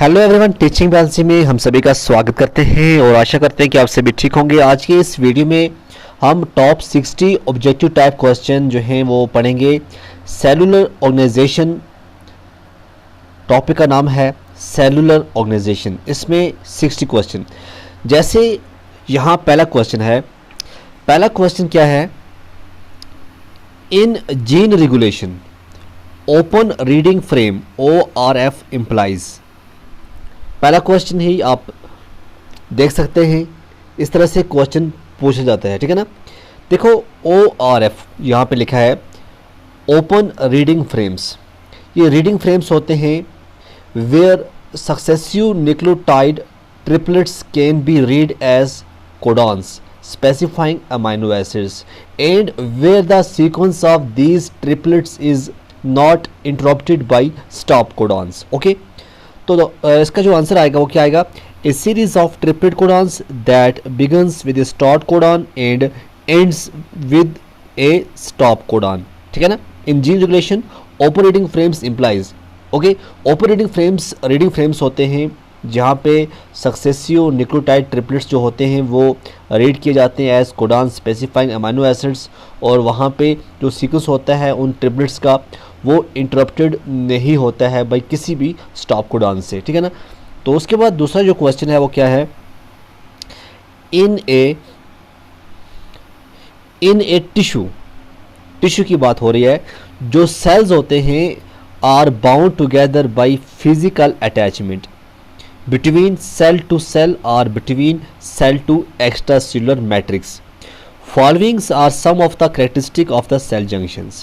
Hello everyone, teaching balancing में हम सभी का स्वागत करते हैं और आशा करते हैं कि आप सभी ठीक होंगे। आज के इस वीडियो में हम टॉप 60 ऑब्जेक्टिव टाइप क्वेश्चन जो हैं वो पढ़ेंगे। सेलुलर ऑर्गेनाइजेशन, टॉपिक का नाम है सेलुलर ऑर्गेनाइजेशन। इसमें 60 क्वेश्चन। जैसे यहाँ पहला क्वेश्चन है, पहला क्वेश्चन क्या है? In gene regulation open reading frame ORF implies. पहला क्वेश्चन ही आप देख सकते हैं, इस तरह से क्वेश्चन पूछा जाता है, ठीक है ना। देखो ORF यहाँ पे लिखा है ओपन रीडिंग फ्रेम्स। ये रीडिंग फ्रेम्स होते हैं where successive nucleotide triplets can be read as codons specifying amino acids and where the sequence of these triplets is not interrupted by stop codons. Okay, तो इसका जो answer आएगा वो क्या आएगा? A series of triplet codons that begins with a start codon and ends with a stop codon, ठीक है ना। In gene regulation open reading frames implies. Okay, open reading frames होते हैं जहाँ पे सक्सेसिव न्यूक्लियोटाइड ट्रिपलेट्स जो होते हैं वो रीड किए जाते हैं as codon specifying amino acids, और वहाँ पे जो सीक्वेंस होता है उन ट्रिपलेट्स का वो इंटरप्टेड नहीं होता है बाई किसी भी स्टॉप कोडॉन से, ठीक है ना। तो उसके बाद दूसरा जो क्वेश्चन है वो क्या है? इन ए टिश्यू की बात हो रही है। जो सेल्स होते हैं are bound together by physical attachment between cell to cell or between cell to extracellular matrix. Following are some of the characteristics of the cell junctions.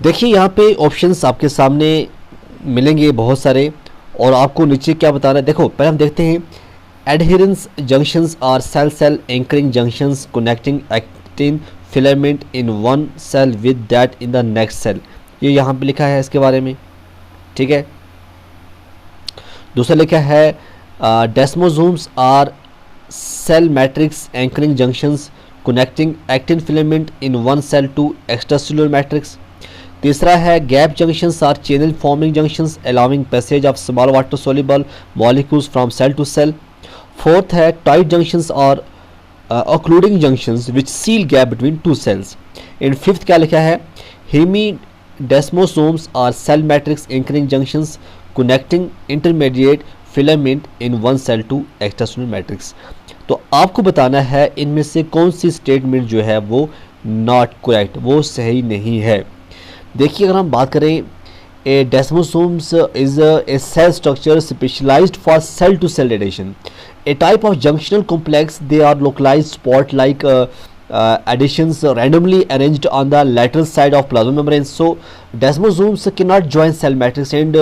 देखिए यहाँ पे ऑप्शंस आपके सामने मिलेंगे बहुत सारे, और आपको नीचे क्या बताना है। देखो पहले हम देखते हैं adherens junctions are cell cell anchoring junctions connecting actin filament in one cell with that in the next cell. ये यहाँ पे लिखा है इसके बारे में, ठीक है। दूसरा लिखा है desmosomes are cell matrix anchoring junctions connecting actin filament in one cell to extracellular matrix. तीसरा है gap junctions are channel forming junctions allowing passage of small water soluble molecules from cell to cell. Fourth है tight junctions are occluding junctions which seal gap between two cells. And fifth क्या लिखा है? Hemidesmosomes are cell matrix anchoring junctions connecting intermediate filament in one cell to extracellular matrix. तो आपको बताना है इनमें से कौन सी स्टेटमेंट जो है वो नॉट करेक्ट, वो सही नहीं है। देखिए अगर हम बात करें, a desmosomes is a cell structure specialized for cell to cell addition, a type of junctional complex, they are localized spot like additions randomly arranged on the lateral side of plasma membrane. So desmosomes cannot join cell matrix and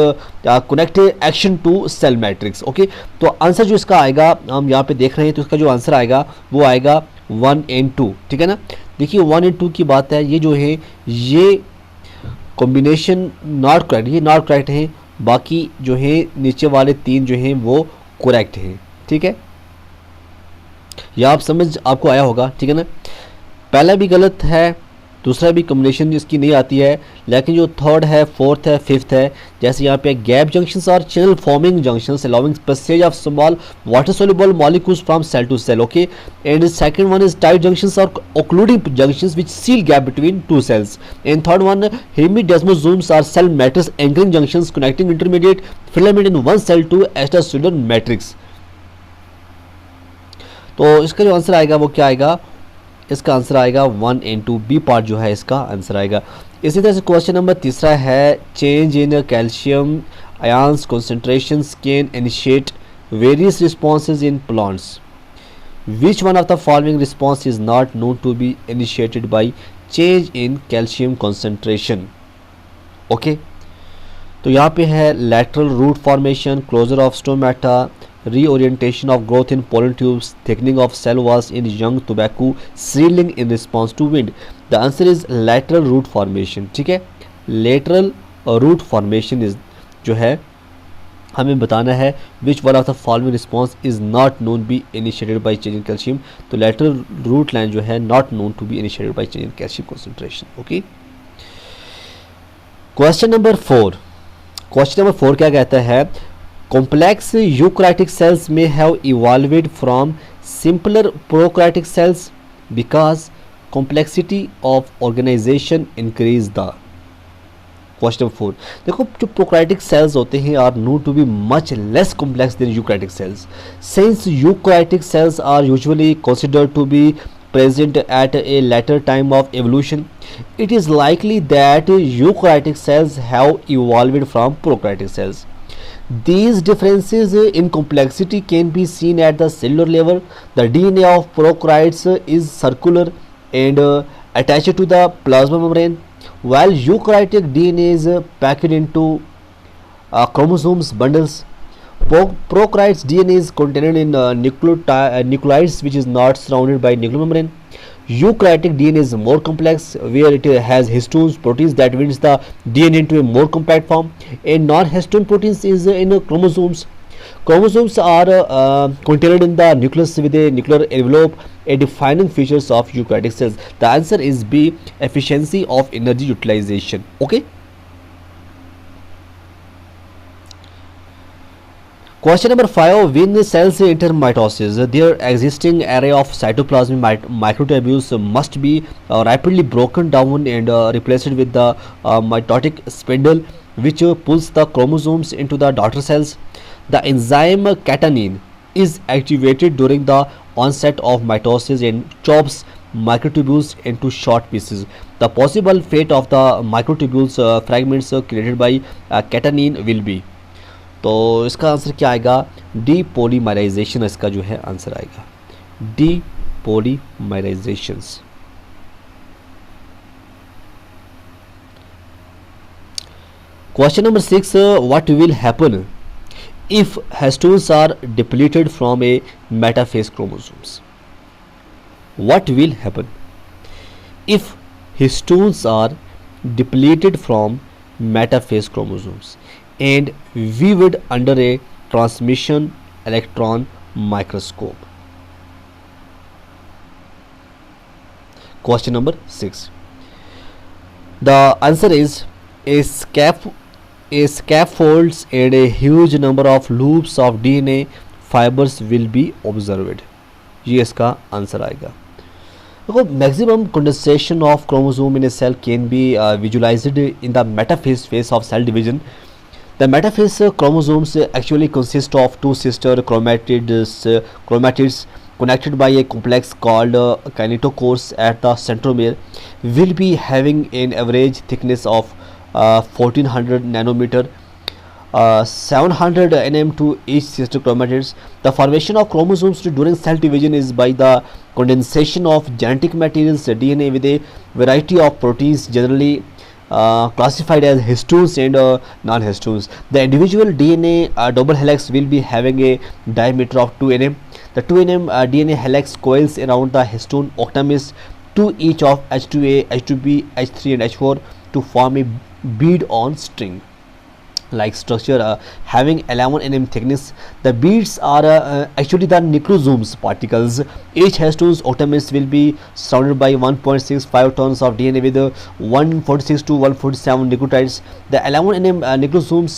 connect action to cell matrix. Okay, तो answer जो इसका आएगा हम यहाँ पे देख रहे हैं, तो इसका जो आंसर आएगा वो आएगा 1 and 2, ठीक है ना। देखिए 1 and 2 की बात है, ये जो है ये कॉम्बिनेशन नॉट करेक्ट, ये नॉट करेक्ट है। बाकी जो है नीचे वाले 3 जो हैं वो करेक्ट हैं, ठीक है। यह आप समझ आपको आया होगा, ठीक है ना। पहला भी गलत है, दूसरा भी कॉम्बिनेशन इसकी नहीं आती है, लेकिन जो थर्ड है, फोर्थ है, फिफ्थ है, जैसे यहाँ पे गैप जंक्शंस और channel forming junctions allowing passage of small water soluble molecules from cell to cell. Okay, and second one is tight junctions और occluding junctions which seal gap between two cells. And third one hemidesmosomes are cell matrix anchoring junctions connecting intermediate filament in one cell to extracellular matrix. तो इसका जो answer आएगा वो क्या आएगा? इसका answer आएगा 1 and 2, बी पार्ट जो है इसका आंसर आएगा। इसी तरह से क्वेश्चन नंबर तीसरा है change in calcium ions concentrations can initiate various responses in plants, which one of the following response is not known to be initiated by change in calcium concentration. Okay, तो यहाँ पे है lateral root formation, closure of stomata, reorientation of growth in pollen tubes, thickening of cell walls in young tobacco, seedling in response to wind. The answer is lateral root formation, ठीक है। lateral root formation is जो है हमें बताना है which one of the following response is not known be initiated by change in calcium। तो lateral root line जो है not known to be initiated by change in calcium concentration। okay, question number 4, question number 4 क्या कहता है, complex eukaryotic cells में have evolved from simpler prokaryotic cells because complexity of organization increase the. Question number 4, देखो जो prokaryotic cells होते हैं are known to be much less complex than eukaryotic cells, since eukaryotic cells are usually considered to be present at a later time of evolution. It is likely that eukaryotic cells have evolved from prokaryotic cells. These differences in complexity can be seen at the cellular level. The DNA of prokaryotes is circular and attached to the plasma membrane, while eukaryotic DNA is packed into chromosomes bundles. Prokaryotes DNA is contained in nucleides which is not surrounded by nuclear membrane. Eukaryotic DNA is more complex, where it has histones, proteins that binds the DNA into a more compact form, and non-histone proteins is in chromosomes. Chromosomes are contained in the nucleus with a nuclear envelope, a defining features of eukaryotic cells. The answer is B, efficiency of energy utilization. Okay. Question number 5, when cells enter mitosis, their existing array of cytoplasmic microtubules must be rapidly broken down and replaced with the mitotic spindle, which pulls the chromosomes into the daughter cells. The enzyme catenin is activated during the onset of mitosis and chops microtubules into short pieces. The possible fate of the microtubules fragments created by catenin will be, तो इसका answer क्या आएगा, D polymerisation इसका जो है answer आएगा, D polymerisations. Question number 6, what will happen if histones are depleted from a metaphase chromosomes. What will happen if histones are depleted from metaphase chromosomes and viewed under a transmission electron microscope. Question number 6, the answer is a scaffolds and a huge number of loops of DNA fibers will be observed. ये इसका answer आएगा। देखो maximum condensation of chromosome in a cell can be visualized in the metaphase phase of cell division. The metaphase chromosomes actually consist of two sister chromatids connected by a complex called kinetochores at the centromere, will be having an average thickness of 1400 nanometer, 700 nm to each sister chromatids. The formation of chromosomes during cell division is by the condensation of genetic materials DNA with a variety of proteins, generally classified as histones and non-histones. The individual DNA double helix will be having a diameter of 2 nm. The 2 nm DNA helix coils around the histone octames, to each of H2A, H2B, H3 and H4 to form a bead on string like structure having 11 nm thickness. The beads are actually the nucleosomes particles. Each histone's octames will be surrounded by 1.65 tons of DNA with 146 to 147 nucleotides. The 11 nm nucleosomes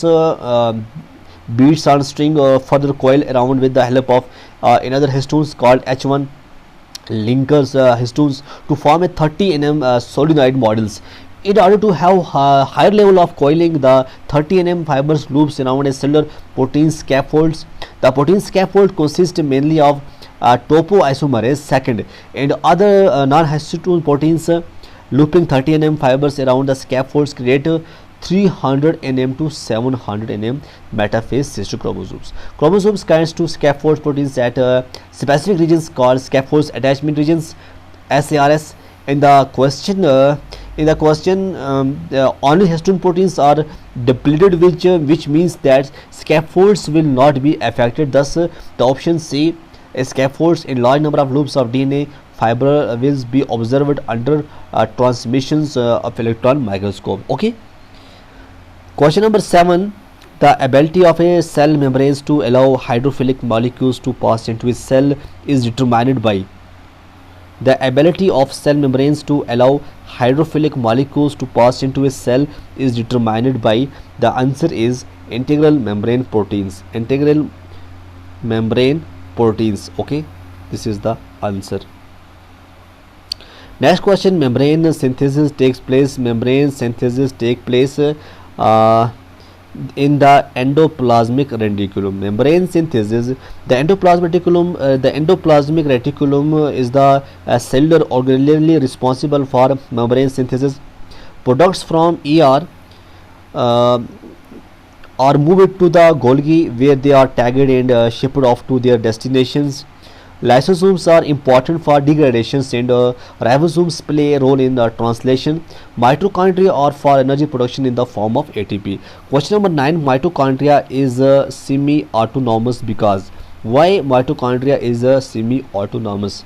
beads on string further coil around with the help of another histones called H1 linkers histones to form a 30 nm solenoid models. In order to have higher level of coiling, the 30 nm fibers loops around a cellular protein scaffolds. The protein scaffold consists mainly of topoisomerase second and other non-histone proteins. Looping 30 nm fibers around the scaffolds create 300 nm to 700 nm metaphase sister chromosomes. Chromosomes connect to scaffold proteins at specific regions called scaffolds attachment regions, SARS. In the question, only histone proteins are depleted, which means that scaffolds will not be affected. Thus, the option C, scaffolds in large number of loops of DNA fiber will be observed under transmissions of electron microscope. Okay. Question number 7. The ability of a cell membranes to allow hydrophilic molecules to pass into a cell is determined by. The ability of cell membranes to allow hydrophilic molecules to pass into a cell is determined by, the answer is integral membrane proteins. Integral membrane proteins. Okay, this is the answer. Next question, membrane synthesis takes place. Membrane synthesis take place in the endoplasmic reticulum. Membrane synthesis, the endoplasmic reticulum is the cellular organelle responsible for membrane synthesis. Products from ER are moved to the Golgi, where they are tagged and shipped off to their destinations. Lysosomes are important for degradation, and ribosomes play a role in translation. Mitochondria are for energy production in the form of ATP. Question number 9. Mitochondria is semi-autonomous because. Why mitochondria is semi-autonomous?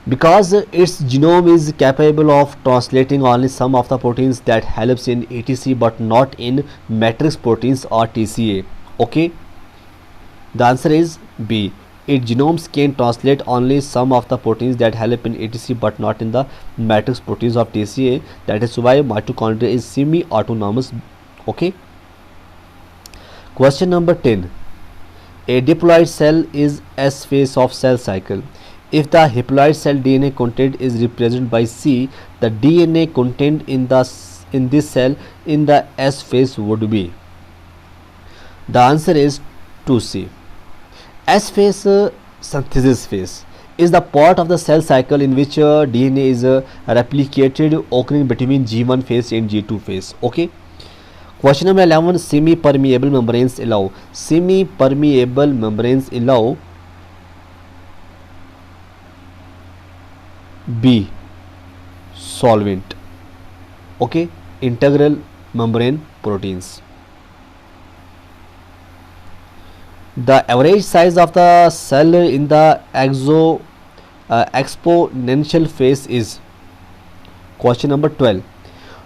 Because its genome is capable of translating only some of the proteins that helps in ATC but not in matrix proteins or TCA. Okay, the answer is B. Its genomes can translate only some of the proteins that help in ATC but not in the matrix proteins of TCA. That is why mitochondria is semi-autonomous. Okay. Question number 10. A diploid cell is S phase of cell cycle. If the haploid cell DNA content is represented by C, the DNA content in this cell in the S phase would be. The answer is 2C. S phase, synthesis phase, is the part of the cell cycle in which DNA is replicated, occurring between G1 phase and G2 phase. Okay. Question number 11. Semi-permeable membranes allow. Semi-permeable membranes allow B. Solvent. Okay. Integral membrane proteins. The average size of the cell in the exponential phase is. Question number 12.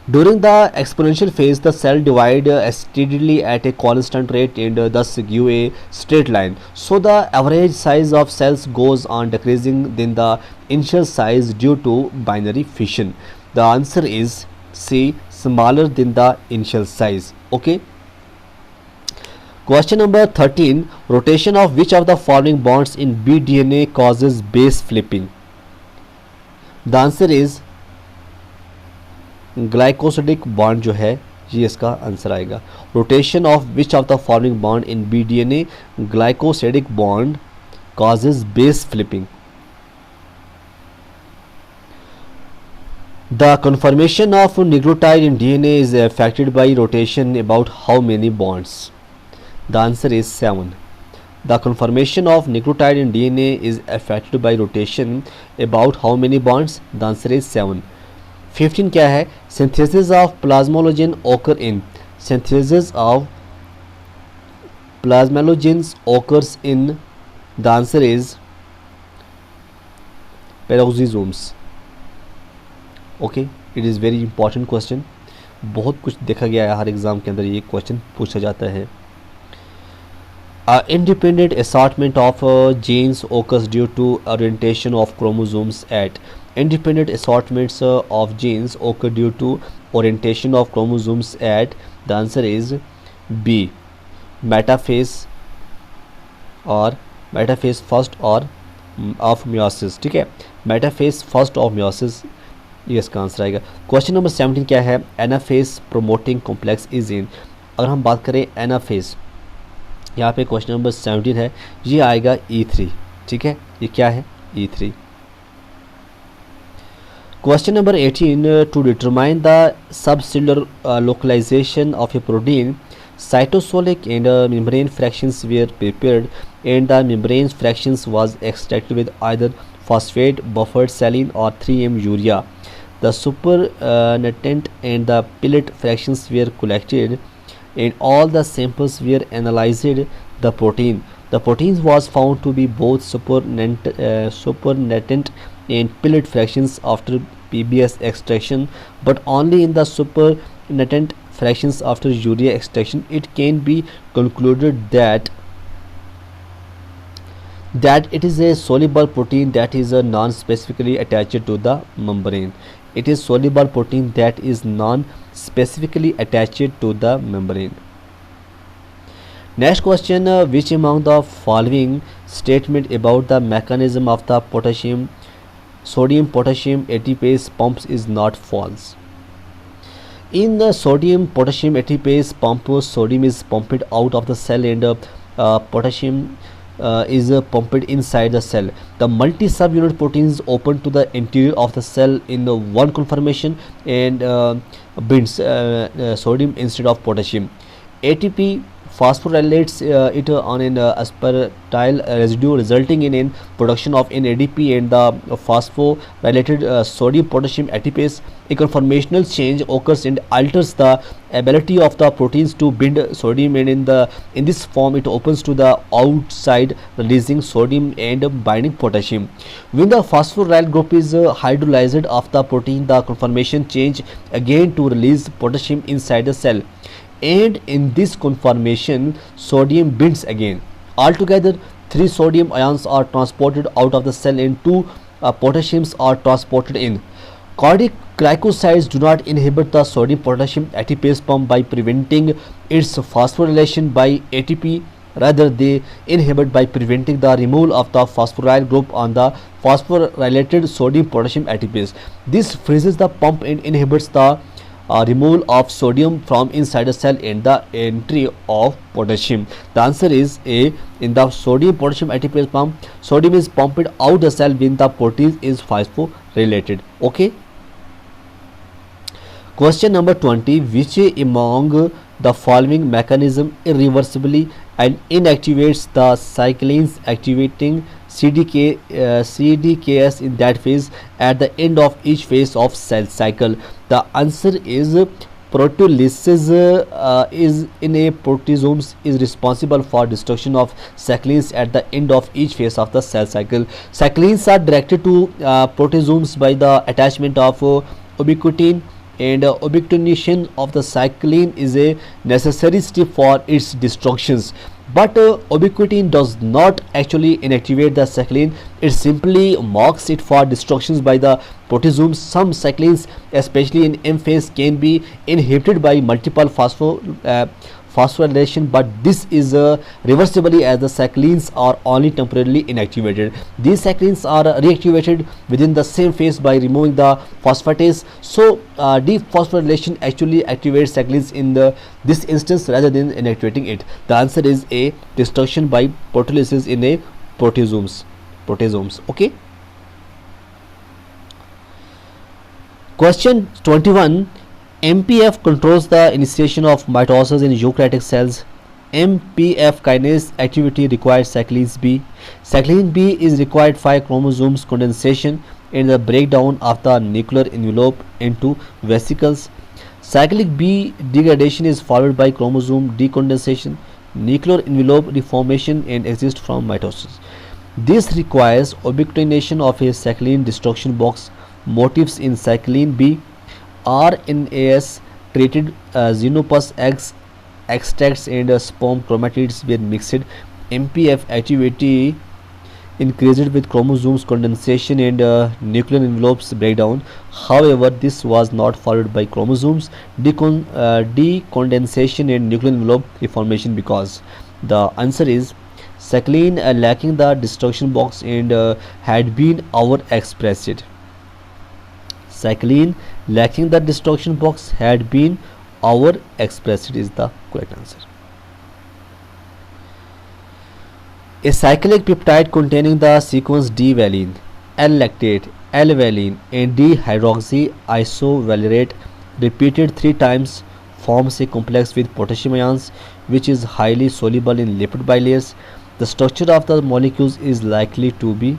During the exponential phase, the cell divides steadily at a constant rate and thus give a straight line. So the average size of cells goes on decreasing than the initial size due to binary fission. The answer is C. Smaller than the initial size. Okay. Question number 13. Rotation of which of the following bonds in bDNA causes base flipping? The answer is glycosidic bond जो है ये इसका answer आएगा. Rotation of which of the following bond in B DNA, glycosidic bond causes base flipping. The conformation of nucleotide in DNA is affected by rotation about how many bonds? The answer is 7. The conformation of nucleotide in DNA is affected by rotation about how many bonds? The answer is 7. 15 क्या है? Synthesis of plasmalogen occur in. Synthesis of plasmalogens occurs in. The answer is peroxisomes. Okay, it is very important question. बहुत कुछ देखा गया है, हर exam के अंदर ये क्वेश्चन पूछा जाता है. Independent assortment of genes occurs due to orientation of chromosomes at. Independent assortments of genes occur due to orientation of chromosomes at. The answer is B. Metaphase or metaphase first or of meiosis. ठीक है, metaphase first of meiosis ये इसका answer आएगा. Question number 17 क्या है? Anaphase promoting complex is in. अगर हम बात करें एनाफेज, यहाँ पे क्वेश्चन नंबर 17 है, ये आएगा E3. ठीक है, ये क्या है? E3. Question number 18. To determine the subcellular localization of a protein, cytosolic and membrane fractions were prepared, and the membrane fractions was extracted with either phosphate, buffered saline or 3M urea. The supernatant and the pellet fractions were collected, and all the samples were analyzed. The protein was found to be both supernatant and pellet fractions after PBS extraction, but only in the supernatant fractions after urea extraction it can be concluded that That it is a soluble protein that is non-specifically attached to the membrane. It is soluble protein that is non-specifically attached to the membrane. Next question, which among the following statement about the mechanism of the sodium potassium ATPase pumps is not false? In the sodium potassium ATPase pump, sodium is pumped out of the cell and potassium is pumped inside the cell. The multi subunit proteins open to the interior of the cell in one conformation and binds sodium instead of potassium. ATP phosphorylates it on an aspartyl residue, resulting in production of an ADP and the phosphorylated sodium potassium ATPase. A conformational change occurs and alters the ability of the proteins to bind sodium, and in this form it opens to the outside, releasing sodium and binding potassium. When the phosphoryl group is hydrolyzed of the protein, the conformation change again to release potassium inside the cell, and in this conformation sodium binds again. Altogether 3 sodium ions are transported out of the cell and 2 potassiums are transported in. Cardiac glycosides do not inhibit the sodium potassium ATPase pump by preventing its phosphorylation by ATP. Rather, they inhibit by preventing the removal of the phosphoryl group on the phosphorylated sodium potassium ATPase. This freezes the pump and inhibits the removal of sodium from inside the cell and the entry of potassium. The answer is A. In the sodium potassium ATPase pump, sodium is pumped out the cell when the protein is phosphorylated. Okay. Question number 20. Which among the following mechanism irreversibly and inactivates the cyclins activating CDKS in that phase at the end of each phase of cell cycle? The answer is proteolysis is in a proteasomes is responsible for destruction of cyclins at the end of each phase of the cell cycle. Cyclins are directed to proteasomes by the attachment of ubiquitin, and ubiquitination of the cyclin is a necessary step for its destructions. But ubiquitin does not actually inactivate the cyclin, it simply marks it for destructions by the proteasomes. Some cyclins, especially in M phase, can be inhibited by multiple phosphorylation, but this is reversibly as the cyclins are only temporarily inactivated. These cyclins are reactivated within the same phase by removing the phosphatase. So dephosphorylation actually activates cyclins in this instance rather than inactivating it. The answer is A. Destruction by proteolysis in a proteasomes. Okay. Question 21. MPF controls the initiation of mitosis in eukaryotic cells. MPF kinase activity requires cyclins B. Cyclin B is required for chromosomes condensation and the breakdown of the nuclear envelope into vesicles. Cyclic B degradation is followed by chromosome decondensation, nuclear envelope reformation, and exit from mitosis. This requires ubiquitination of a cyclin destruction box. Motifs in cyclin B: RNAs treated xenopus eggs extracts and sperm chromatids were mixed. MPF activity increased with chromosomes condensation and nuclear envelopes breakdown. However, this was not followed by chromosomes decondensation and nuclear envelope reformation because the answer is cyclin lacking the destruction box and had been overexpressed. Cyclin lacking the destruction box had been overexpressed is the correct answer. A cyclic peptide containing the sequence D-valine, L-lactate, L-valine and D-hydroxyisovalerate repeated 3 times forms a complex with potassium ions which is highly soluble in lipid bilayers. The structure of the molecules is likely to be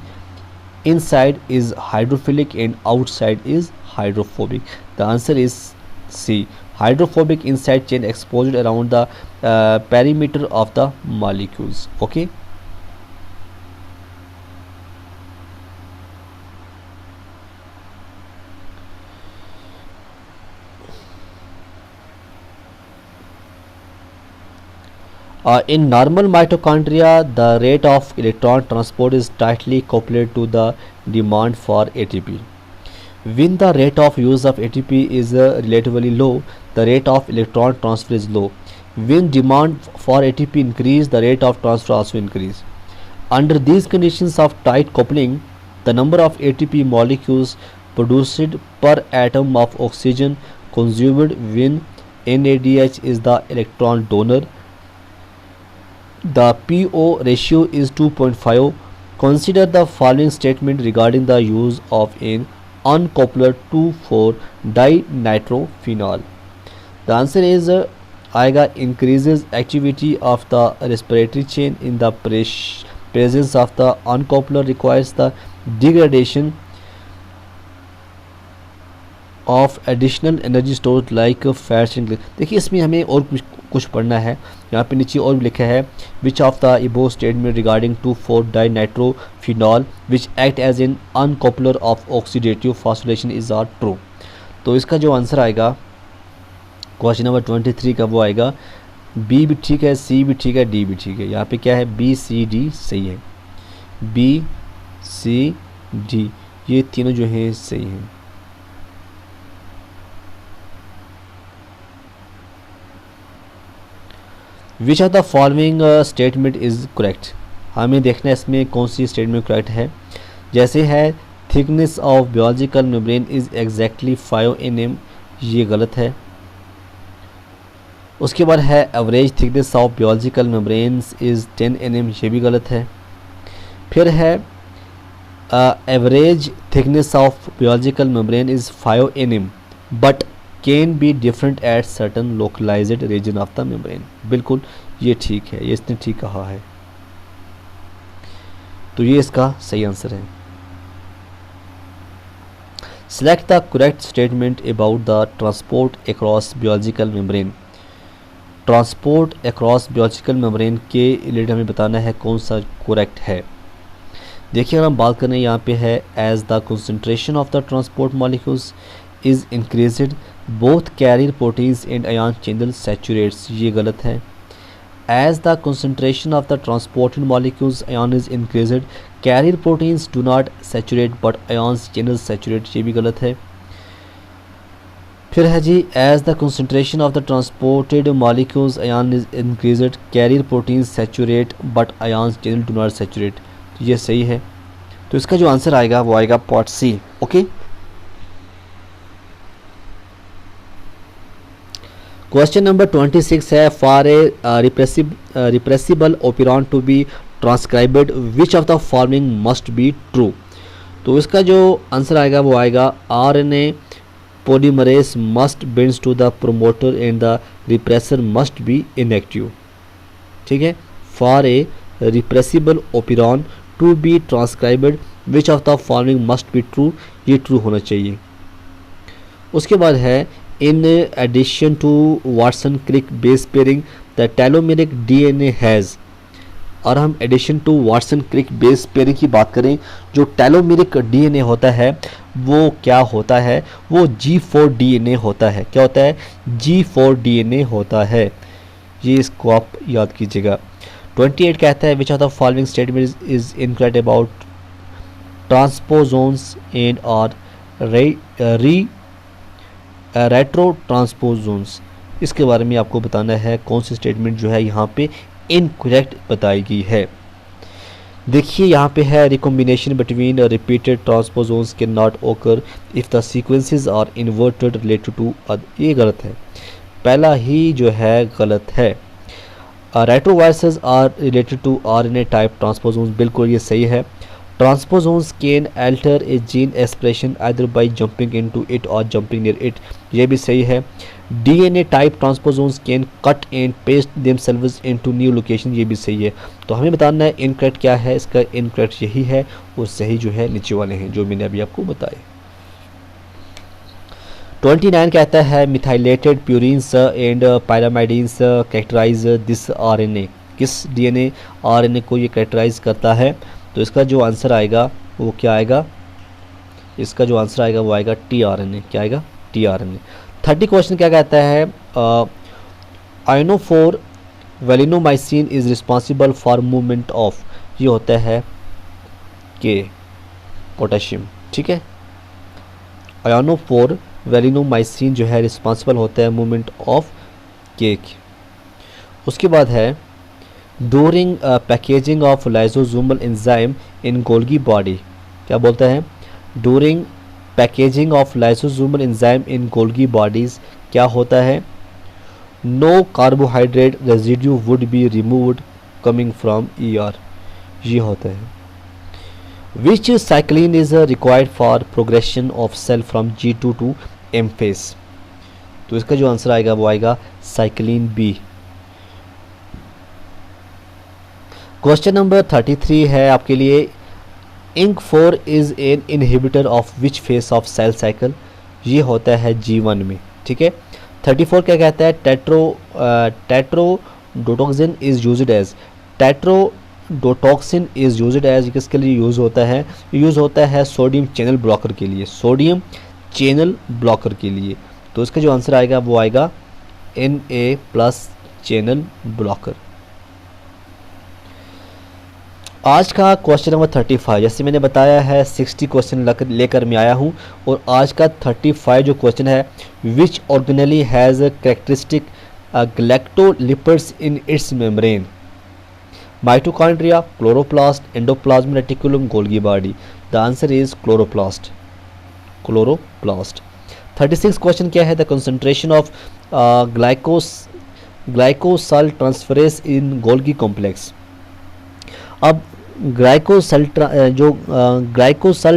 inside is hydrophilic and outside is hydrophobic. The answer is C. Hydrophobic inside chain exposed around the perimeter of the molecules. Okay. In normal mitochondria, the rate of electron transport is tightly coupled to the demand for ATP. When the rate of use of ATP is relatively low, the rate of electron transfer is low. When demand for ATP increase, the rate of transfer also increase. Under these conditions of tight coupling, the number of ATP molecules produced per atom of oxygen consumed when NADH is the electron donor. The PO ratio is 2.5. Consider the following statement regarding the use of an uncoupler 2,4-dinitrophenol. The answer is आएगा increases activity of the respiratory chain in the presence of the uncoupler requires the degradation of additional energy store like fats and. देखिए इसमें हमें और कुछ पढ़ना है। यहाँ पे नीचे और भी लिखा है which of the above statement regarding two four dinitrophenol which act as an uncoupler of oxidative phosphorylation is are true. तो इसका जो आंसर आएगा क्वेश्चन नंबर 23 का वो आएगा बी भी ठीक है, सी भी ठीक है, डी भी ठीक है। यहाँ पे क्या है बी सी डी सही है, बी सी डी ये तीनों जो हैं सही हैं। विच of the following statement is correct. हमें देखना है इसमें कौन सी स्टेटमेंट करेक्ट है। जैसे है thickness of biological membrane is exactly 5 nm, ये गलत है। उसके बाद है average thickness of biological membranes is 10 nm, ये भी गलत है। फिर है average thickness of biological membrane is 5 nm but can be different at certain localized region of the membrane. बिल्कुल ये ठीक है, ये इसने ठीक कहा है, तो ये इसका सही आंसर है। Select the correct statement about the transport across biological membrane. Transport across biological membrane के रिलेटेड हमें बताना है कौन सा करेक्ट है। देखिए अगर हम बात करें यहाँ पे है as the concentration of the transport molecules is increased both carrier proteins and ion channel saturates, ये गलत है। As the concentration of the transported molecules ion is increased carrier proteins do not saturate but ions channel saturate, ये भी गलत है। फिर है जी as the concentration of the transported molecules ion is increased carrier proteins saturate but ions channel do not saturate, ये सही है। तो इसका जो आंसर आएगा वो आएगा part C. Okay, question number 26 है for a repressible operon to be transcribed which of the following must be true. तो इसका जो आंसर आएगा वो आएगा RNA polymerase must binds to the promoter and the repressor must be inactive। ठीक है, for a repressible operon to be transcribed which of the following must be true, ये true होना चाहिए। उसके बाद है in addition to Watson Crick base pairing the telomeric DNA has, और हम addition to Watson Crick base pairing की बात करें, जो टेलोमेरिक डीएनए होता है वो क्या होता है, वो G4 डीएनए होता है। क्या होता है, G4 डीएनए होता है, ये इसको आप याद कीजिएगा। 28 कहता है which of the following statement is incorrect about transposons and और रेट्रो ट्रांसपोजोन्स। इसके बारे में आपको बताना है कौन सी स्टेटमेंट जो है यहाँ पे इनकरेक्ट बताई गई है। देखिए यहाँ पे है recombination between repeated transposons can not occur if the sequences are inverted related to, ये गलत है, पहला ही जो है गलत है। Retroviruses are related to RNA type transposons, बिल्कुल ये सही है। Transposons can alter a gene expression either by jumping into it और जंपिंग नियर इट, ये भी सही है। DNA type transposons can cut and paste themselves into new location, ये भी सही है। तो हमें बताना है इनकरेक्ट क्या है, इसका इनकरेक्ट यही है और सही जो है नीचे वाले हैं जो मैंने अभी आपको बताए। 29 कहता है methylated purines and pyrimidines characterize this RNA, किस DNA RNA को ये कैरेक्टराइज करता है। तो इसका जो आंसर आएगा वो क्या आएगा, इसका जो आंसर आएगा वो आएगा tRNA। क्या आएगा, tRNA। 30 क्वेश्चन क्या कहता है ionophore valinomycin is responsible for movement of, ये होता है के पोटेशियम, ठीक है। आयोनोफोर वेलिनोमाइसिन जो है रिस्पॉन्सिबल होता है मूवमेंट ऑफ के की। उसके बाद है during packaging of lysosomal enzyme in Golgi body, क्या बोलता है, during packaging of lysosomal enzyme in Golgi bodies क्या होता है, no carbohydrate residue would be removed coming from ER, ये होता है। Which cyclin is required for progression of cell from G2 to M phase, तो इसका जो आंसर आएगा वो आएगा साइक्लिन बी। क्वेश्चन नंबर 33 है आपके लिए, INK 4 is an inhibitor of which phase of cell cycle, ये होता है G1 में, ठीक है। 34 क्या कहता है, tetrodotoxin is used as, tetrodotoxin is used as किसके लिए यूज होता है, यूज होता है सोडियम चैनल ब्लॉकर के लिए, सोडियम चैनल ब्लॉकर के लिए, तो इसका जो आंसर आएगा वो आएगा Na+ चैनल ब्लॉकर। आज का क्वेश्चन नंबर 35, जैसे मैंने बताया है 60 क्वेश्चन लेकर मैं आया हूँ, और आज का 35 जो क्वेश्चन है, which organelle has characteristic galactolipids in its membrane, mitochondria, chloroplast, endoplasmic reticulum, Golgi body, the answer is chloroplast, chloroplast. 36 question क्या है, the concentration of glycosyl transferase in Golgi complex. अब ग्लाइकोसाइल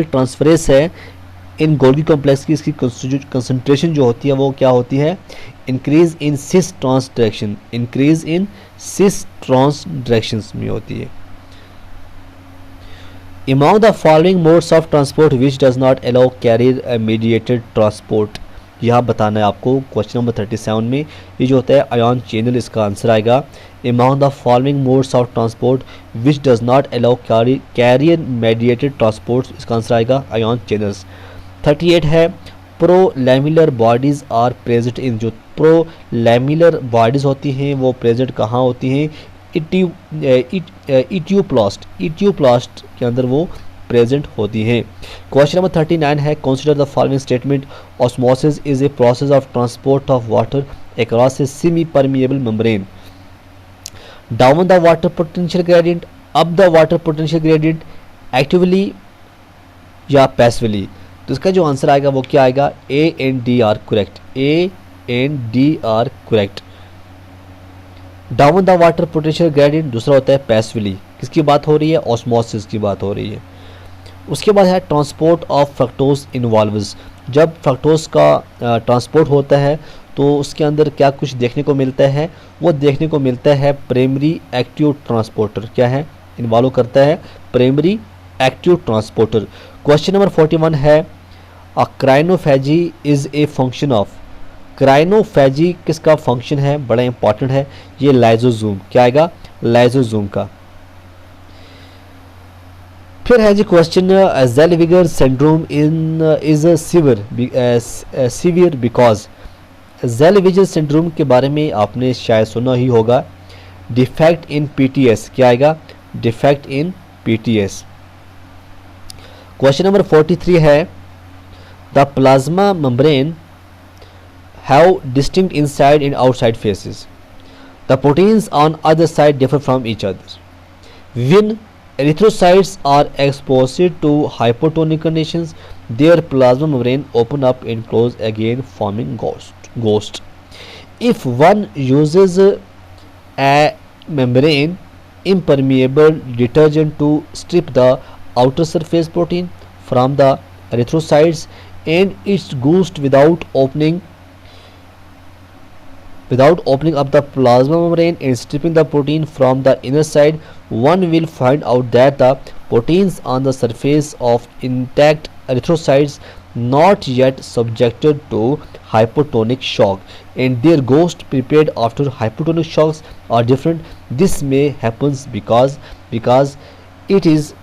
ट्रांसफरेस है इन Golgi complex की, इसकी concentration जो होती है वो क्या होती है, increase in cis trans direction, increase in cis trans directions में होती है। Among the following modes of transport which does not allow carrier mediated transport, यह बताना है आपको क्वेश्चन नंबर 37 में, ये जो होता है आयन चैनल, इसका आंसर आएगा among the following modes of transport which does not allow carrier mediated transport, इसका आंसर आएगा आयन चैनल्स। 38 है प्रोलैमिलर बॉडीज आर प्रेजेंट इन, जो प्रोलैमिलर बॉडीज होती हैं वो प्रेजेंट कहाँ होती हैं, इट्यूप्लास्ट के अंदर वो प्रेजेंट होती हैं। क्वेश्चन नंबर 39 है, consider the following statement, osmosis is a process of transport of water across a semi permeable membrane, down the water potential gradient, up the water potential gradient, actively या passively, तो इसका जो answer आएगा वो क्या आएगा, A and D are correct, A and D are correct. Down the water potential gradient दूसरा होता है पैसिवली, किसकी बात हो रही है, ऑस्मोसिस की बात हो रही है। उसके बाद है ट्रांसपोर्ट ऑफ फ्रक्टोज इन्वॉल्व्स, जब फ्रक्टोज का ट्रांसपोर्ट होता है तो उसके अंदर क्या कुछ देखने को मिलता है, वो देखने को मिलता है प्राइमरी एक्टिव ट्रांसपोर्टर, क्या है, इन्वॉल्व करता है primary active transporter. Question number 41 है, क्राइनोफेजी इज ए फंक्शन ऑफ, क्राइनोफेजी किसका फंक्शन है, बड़ा इंपॉर्टेंट है ये, लाइजोसोम, क्या आएगा, लाइजोसोम का। फिर है जी question, Zellweger syndrome is severe because, Zellweger syndrome के बारे में आपने शायद सुना ही होगा, डिफेक्ट इन पीटीएस, क्या आएगा, defect in PTS. Question number 43 है, the plasma membrane have distinct inside and outside faces. The proteins on other side differ from each other. When erythrocytes are exposed to hypotonic conditions, their plasma membrane open up and close again, forming ghost. If one uses a membrane impermeable detergent to strip the outer surface protein from the erythrocytes and it's ghost without opening up the plasma membrane and stripping the protein from the inner side, one will find out that the proteins on the surface of intact erythrocytes not yet subjected to hypotonic shock and their ghost prepared after hypotonic shocks are different. This may happens because it is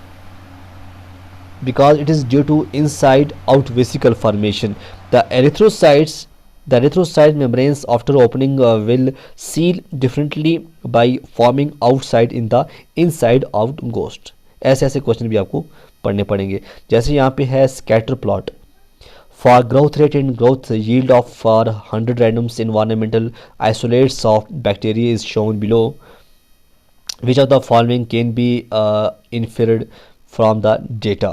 due to inside out vesicle formation. The erythrocytes The erythrocyte membranes after opening will seal differently by forming outside in the inside out ghost. ऐसे ऐसे question भी आपको पढ़ने पड़ेंगे. जैसे यहाँ पे है scatter plot. For growth rate and growth yield of for 100 randoms environmental isolates of bacteria is shown below. Which of the following can be inferred from the data?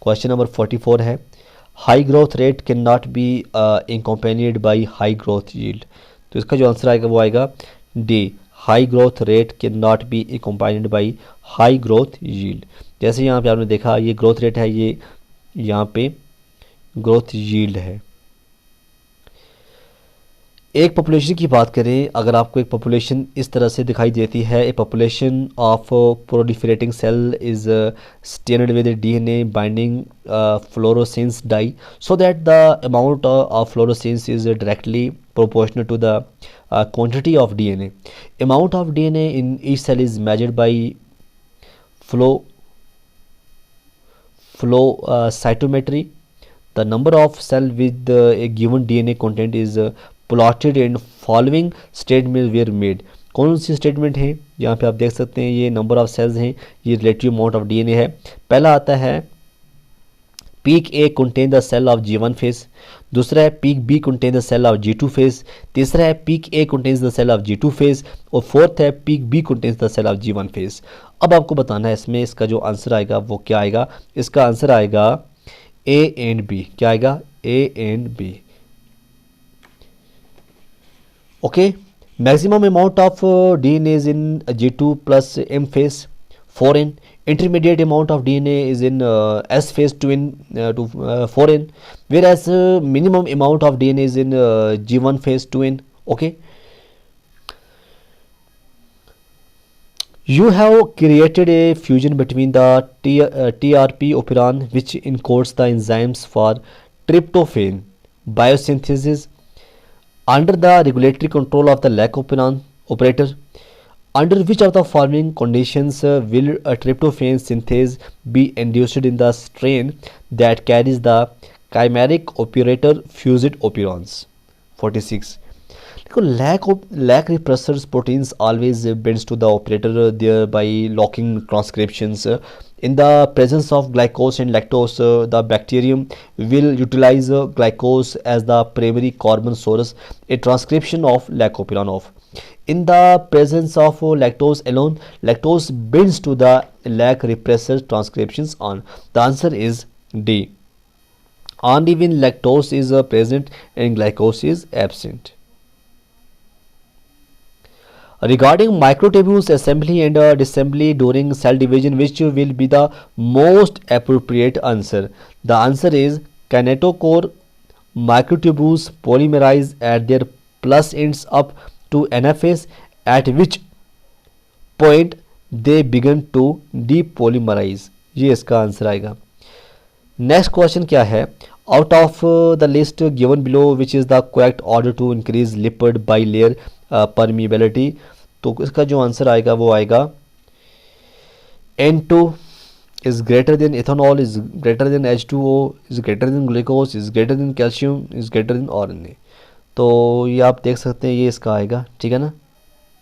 Question number 44 है. High growth rate cannot be accompanied by high growth yield. तो इसका जो answer आएगा वो आएगा D. High growth rate cannot be accompanied by high growth yield. जैसे यहाँ पे आपने देखा ये ग्रोथ रेट है, ये यहाँ पे ग्रोथ यील्ड है. एक पॉपुलेशन की बात करें, अगर आपको एक पॉपुलेशन इस तरह से दिखाई देती है, a population of proliferating cell is stained with DNA binding fluorescence dye so that the amount of fluorescence is directly proportional to the quantity of DNA. Amount of DNA in each cell is measured by flow cytometry. The number of cell with a given DNA content is plotted and following statement were made. कौन सी statement है? यहाँ पे आप देख सकते हैं ये number of sales हैं, ये रिलेटिव अमाउंट ऑफ डीएनए है. पहला आता है peak A contain the cell of G1 phase, दूसरा है peak B contain the cell of G2 phase, तीसरा है peak A contains the cell of G2 phase और फोर्थ है peak B contains the cell of G1 phase. अब आपको बताना है इसमें इसका जो आंसर आएगा वो क्या आएगा. इसका आंसर आएगा ए एंड बी. क्या आएगा? A and B. Okay. Maximum amount of DNA is in G2 plus M phase 4N. Intermediate amount of DNA is in S phase 2N to 4N, whereas minimum amount of DNA is in G1 phase 2N. Okay. You have created a fusion between the TRP operon, which encodes the enzymes for tryptophan biosynthesis, under the regulatory control of the lac operon operator. Under which of the following conditions will a tryptophan synthase be induced in the strain that carries the chimeric operator fused operons? 46. Lac repressors proteins always binds to the operator, thereby locking transcriptions. In the presence of glucose and lactose, the bacterium will utilize glucose as the primary carbon source, a transcription of lac operon off. In the presence of lactose alone, lactose binds to the lac repressor transcriptions on. The answer is D. Only when lactose is present and glucose is absent. Regarding microtubules assembly and disassembly during cell division, which will be the most appropriate answer? The answer is kinetochore microtubules polymerize at their plus ends up to anaphase, at which point they begin to depolymerize. ये इसका answer आएगा. Next question क्या है? Out of the list given below which is the correct order to increase lipid bilayer permeability. तो इसका जो answer आएगा वो आएगा N2 is greater than ethanol, is greater than H2O, is greater than glucose, is greater than calcium, is greater than RNA. तो ये आप देख सकते हैं ये इसका आएगा. ठीक है ना,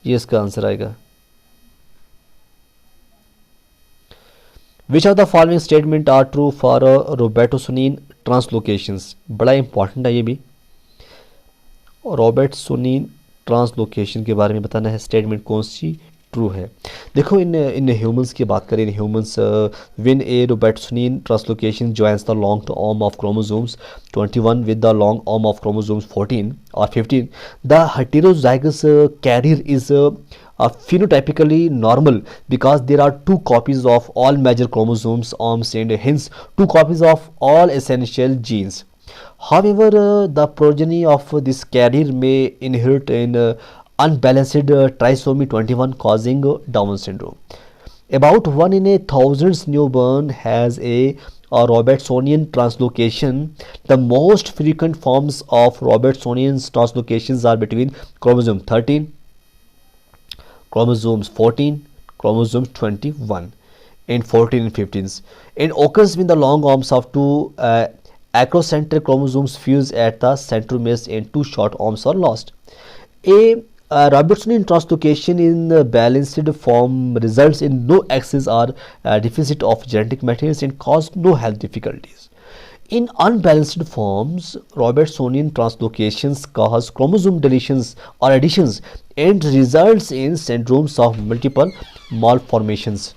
ये इसका आंसर आएगा. Which of the following statement are true for Robertsonian translocations. बड़ा इंपॉर्टेंट है ये भी. रोबेटोसोनिन ट्रांसलोकेशन के बारे में बताना है. स्टेटमेंट कौन सी ट्रू है? देखो इन ह्यूमंस की बात करें, in humans when a Robertsonian translocation joins the long arm of chromosomes 21 with the long arm of chromosomes 14 or 15, the heterozygous carrier is phenotypically normal because there are 2 copies of all major chromosomes arms and hence 2 copies of all essential genes. However, the progeny of this carrier may inherit in unbalanced trisomy 21 causing Down syndrome. About 1 in a thousand newborn has a Robertsonian translocation. The most frequent forms of Robertsonian translocations are between chromosome 13, chromosomes 14, chromosomes 21 and 14 and 15, and occurs when the long arms of 2 acrocentric chromosomes fuse at the centromeres and two short arms are lost. A Robertsonian translocation in balanced form results in no excess or deficit of genetic materials and cause no health difficulties. In unbalanced forms, Robertsonian translocations cause chromosome deletions or additions and results in syndromes of multiple malformations,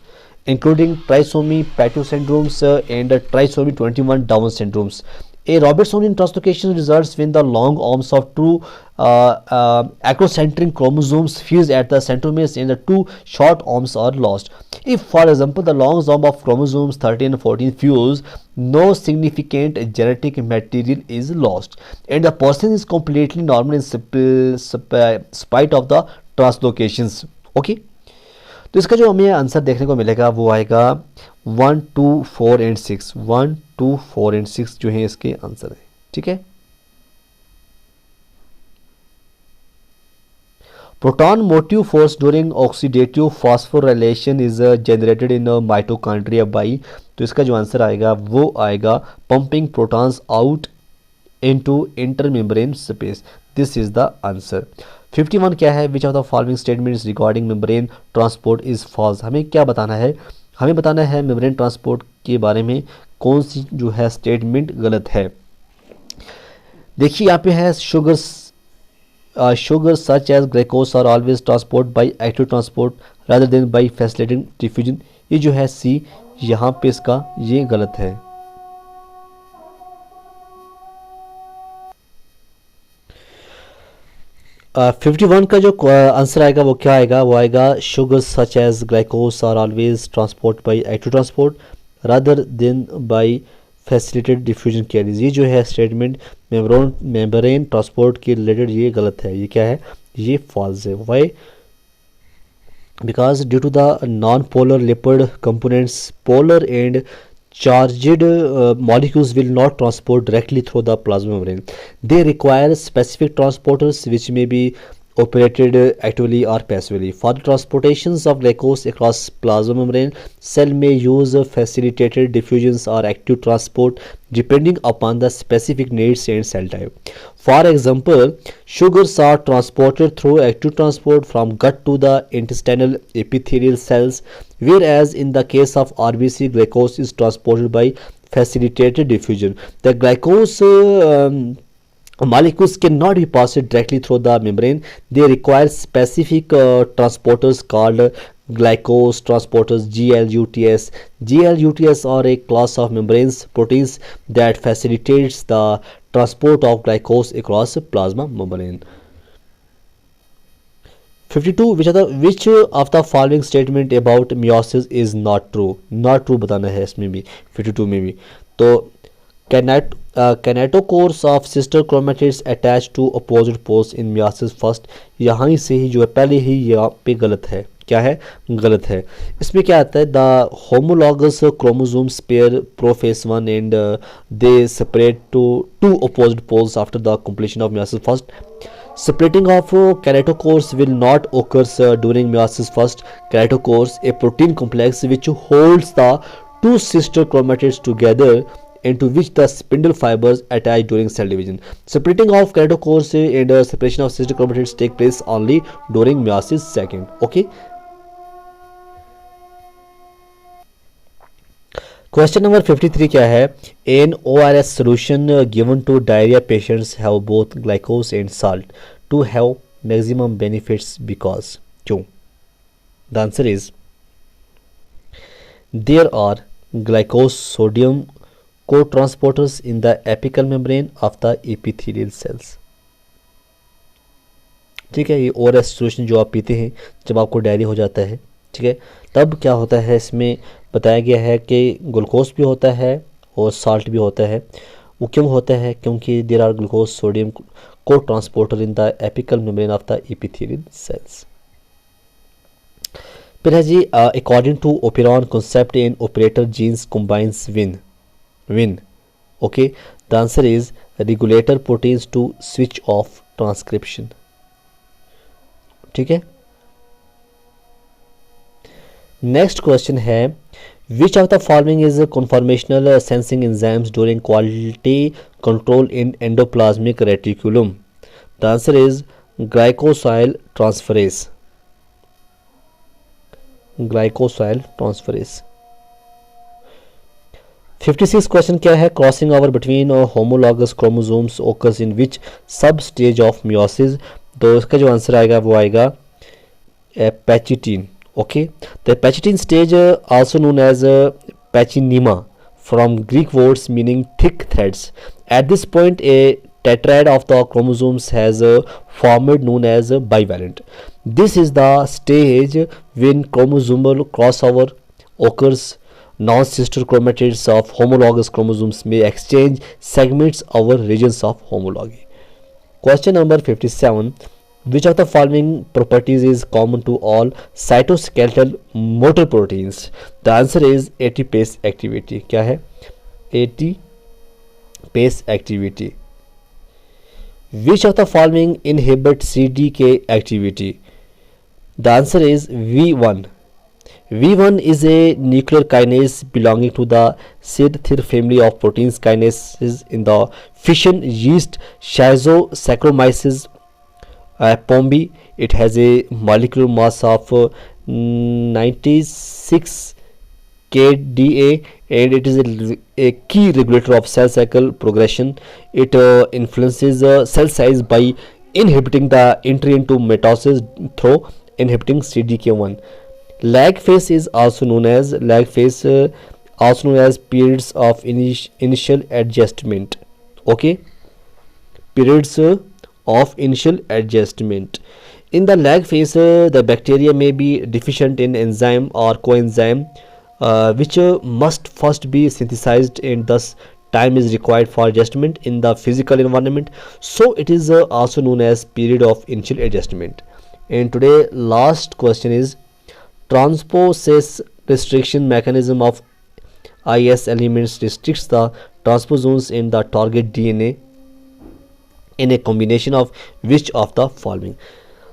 including trisomy 52 syndromes and trisomy 21 Down syndromes. A Robertsonian translocation results when the long arms of two acrocentric chromosomes fuse at the centromeres and the two short arms are lost. If, for example, the long arm of chromosomes 13 and 14 fuse, no significant genetic material is lost, and the person is completely normal in spite of the translocations. Okay. तो इसका जो हमें answer देखने को मिलेगा वो आएगा 1, 2, 4 and 6। 1, 2, 4 and 6 जो है इसके आंसर है। ठीक है। Proton motive force during oxidative phosphorylation is generated in mitochondria by, तो इसका जो आंसर आएगा वो आएगा pumping protons out into intermembrane space. This is the answer. 51 क्या है? Which of the following statements regarding membrane transport is false. हमें क्या बताना है? हमें बताना है मेम्ब्रेन ट्रांसपोर्ट के बारे में कौन सी जो है स्टेटमेंट गलत है। देखिए यहाँ पे है sugar such as glucose are always transported by active transport rather than by facilitating diffusion। ये जो है सी यहाँ पे इसका ये गलत है। Uh, 51 का जो आंसर आएगा वो क्या आएगा? वो आएगा sugar such as glucose are always transport by active transport rather than by facilitated diffusion carries. ये जो है स्टेटमेंट मेम्ब्रेन ट्रांसपोर्ट के रिलेटेड ये गलत है। ये क्या है? ये फॉल्स है। Why? Because due to the non polar lipid components polar and charged molecules will not transport directly through the plasma membrane. They require specific transporters which may be operated actively or passively. For the transportations of glucose across plasma membrane, cell may use facilitated diffusions or active transport depending upon the specific needs and cell type. For example, sugars are transported through active transport from gut to the intestinal epithelial cells, whereas in the case of RBC, glucose is transported by facilitated diffusion. The glucose molecules cannot be passed directly through the membrane. They require specific transporters called glucose transporters, GLUTs. GLUTs are a class of membranes proteins that facilitates the transport of glucose across plasma membrane. 52 which of the following statement about meiosis is not true? Not true बताना है इसमें भी, 52 में भी। तो kinetochores of sister chromatids attached to opposite poles in meiosis first, यहाँ से ही जो है पहले ही यहाँ पे गलत है। क्या है? गलत है। इसमें क्या आता है? The homologous chromosomes pair prophase 1 and they separate to two opposite poles after the completion of meiosis first. Splitting of kinetochores will not occur during meiosis first. Kinetochores, a protein complex which holds the two sister chromatids together into which the spindle fibers attach during cell division. Splitting of kinetochores and separation of sister chromatids take place only during meiosis second. Okay. Question number 53 क्या है? An ORS solution given to diarrhea patients have both glucose and salt to have maximum benefits because क्यों? The answer is there are glucose sodium co-transporters in the apical membrane of the epithelial cells. ठीक है। ये ORS solution जो आप पीते हैं जब आपको डायरिया हो जाता है, ठीक है, तब क्या होता है? इसमें बताया गया है कि ग्लूकोज भी होता है और साल्ट भी होता है। वो क्यों होता है? क्योंकि there are glucose sodium co transporter in the apical membrane of the epithelial cells. फिर है जी according to operon concept in operator genes combines with okay, the answer is regulator proteins to switch off transcription. ठीक है। Next question है Which of the following is a conformational sensing enzymes during quality control in endoplasmic reticulum? The answer is glycosyl transferase. Glycosyl transferase. 56 question क्या है? Crossing over between homologous chromosomes occurs in which sub stage of meiosis? तो इसका जो answer आएगा वो आएगा pachytene. Okay, the pachytene stage also known as pachynema from Greek words meaning thick threads. At this point, a tetrad of the chromosomes has formed known as bivalent. This is the stage when chromosomal crossover occurs. Non-sister chromatids of homologous chromosomes may exchange segments over regions of homology. Question number 57. Which of the following properties is common to all cytoskeletal motor proteins? The answer is ATPase activity. क्या है? ATPase activity. Which of the following inhibit CDK activity? The answer is V1. V1 is a nuclear kinase belonging to the Sid-Thir family of proteins kinases in the fission yeast Schizosaccharomyces pombe. It has a molecular mass of 96 kDa and it is a key regulator of cell cycle progression. It influences cell size by inhibiting the entry into mitosis through inhibiting CDK1. Lag phase is also known as periods of initial adjustment. Okay, periods of initial adjustment. In the lag phase, the bacteria may be deficient in enzyme or coenzyme which must first be synthesized, and thus time is required for adjustment in the physical environment. So it is also known as period of initial adjustment. And today last question is transposase restriction mechanism of IS elements restricts the transposons in the target DNA in a combination of which of the following?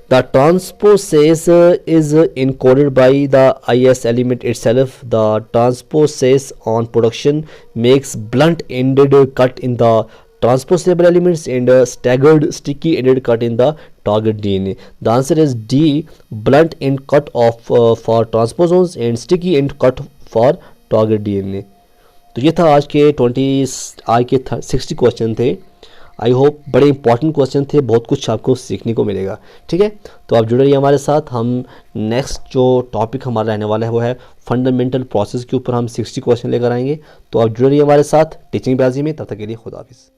The transposase is encoded by the IS element itself. The transposase on production makes blunt-ended cut in the transposable elements and staggered sticky-ended cut in the target DNA. The answer is D, blunt end cut of for transposons and sticky end cut for target DNA. तो ये था आज के 60 question थे. I hope बड़े important question थे, बहुत कुछ आपको सीखने को मिलेगा. ठीक है, तो आप जुड़े रहिए हमारे साथ. हम नेक्स्ट जो टॉपिक हमारा रहने वाला है वो है फंडामेंटल प्रोसेस के ऊपर हम 60 क्वेश्चन लेकर आएंगे. तो आप जुड़े रहिए हमारे साथ टीचिंग बाजी में. तब तक के लिए खुदा हाफिज़.